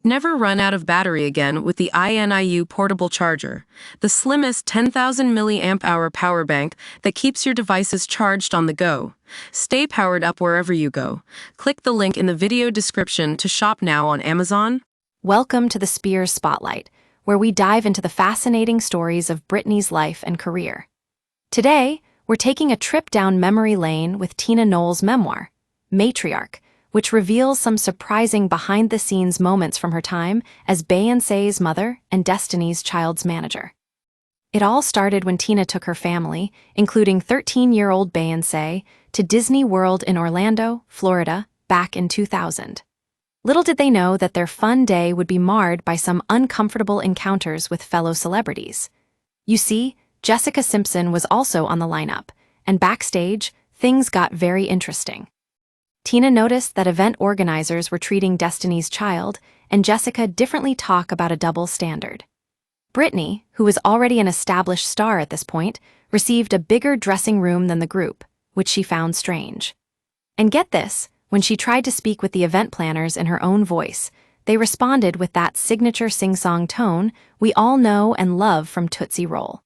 Never run out of battery again with the INIU portable charger, the slimmest 10,000 milliamp hour power bank that keeps your devices charged on the go. Stay powered up wherever you go. Click the link in the video description to shop now on Amazon. Welcome to the Spears Spotlight, where we dive into the fascinating stories of Britney's life and career. Today, we're taking a trip down memory lane with Tina Knowles' memoir, Matriarch, which reveals some surprising behind-the-scenes moments from her time as Beyoncé's mother and Destiny's Child's manager. It all started when Tina took her family, including 13-year-old Beyoncé, to Disney World in Orlando, Florida, back in 2000. Little did they know that their fun day would be marred by some uncomfortable encounters with fellow celebrities. You see, Jessica Simpson was also on the lineup, and backstage, things got very interesting. Tina noticed that event organizers were treating Destiny's Child and Jessica differently talk about a double standard. Britney, who was already an established star at this point, received a bigger dressing room than the group, which she found strange. And get this, when she tried to speak with the event planners in her own voice, they responded with that signature sing-song tone we all know and love from Tootsie Roll.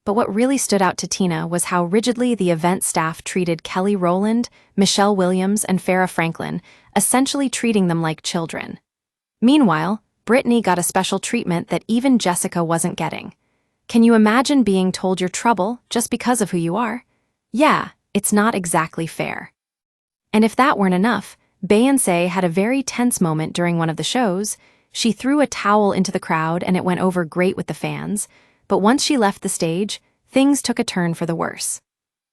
But what really stood out to Tina was how rigidly the event staff treated Kelly Rowland, Michelle Williams, and Farrah Franklin, essentially treating them like children. Meanwhile, Britney got a special treatment that even Jessica wasn't getting. Can you imagine being told you're trouble just because of who you are? Yeah, it's not exactly fair. And if that weren't enough, Beyoncé had a very tense moment during one of the shows. She threw a towel into the crowd and it went over great with the fans. But once she left the stage, things took a turn for the worse.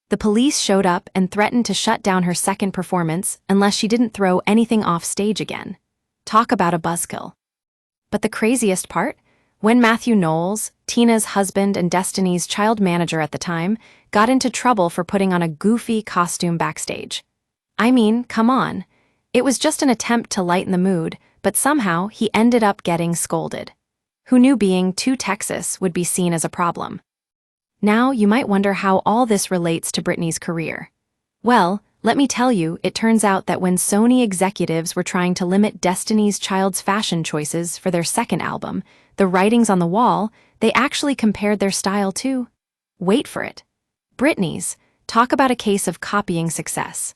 The police showed up and threatened to shut down her second performance unless she didn't throw anything off stage again. Talk about a buzzkill. But the craziest part? When Matthew Knowles, Tina's husband and Destiny's Child manager at the time, got into trouble for putting on a goofy costume backstage. I mean, come on. It was just an attempt to lighten the mood, but somehow he ended up getting scolded. Who knew being too Texas would be seen as a problem? Now, you might wonder how all this relates to Britney's career. Well, let me tell you, it turns out that when Sony executives were trying to limit Destiny's Child's fashion choices for their second album, The Writings on the Wall, they actually compared their style to, wait for it, Britney's. Talk about a case of copying success.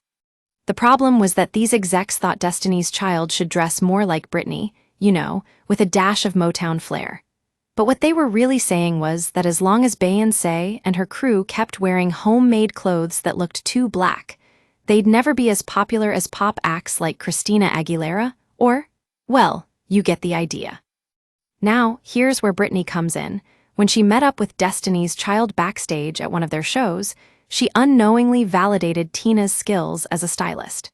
The problem was that these execs thought Destiny's Child should dress more like Britney, you know, with a dash of Motown flair. But what they were really saying was that as long as Beyoncé and her crew kept wearing homemade clothes that looked too black, they'd never be as popular as pop acts like Christina Aguilera or, well, you get the idea. Now, here's where Britney comes in. When she met up with Destiny's Child backstage at one of their shows, she unknowingly validated Tina's skills as a stylist.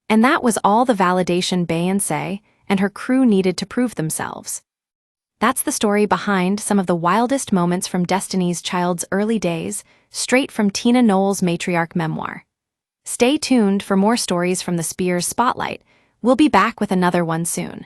And that was all the validation Beyoncé and her crew needed to prove themselves. That's the story behind some of the wildest moments from Destiny's Child's early days, straight from Tina Knowles' Matriarch memoir. Stay tuned for more stories from the Spears Spotlight. We'll be back with another one soon.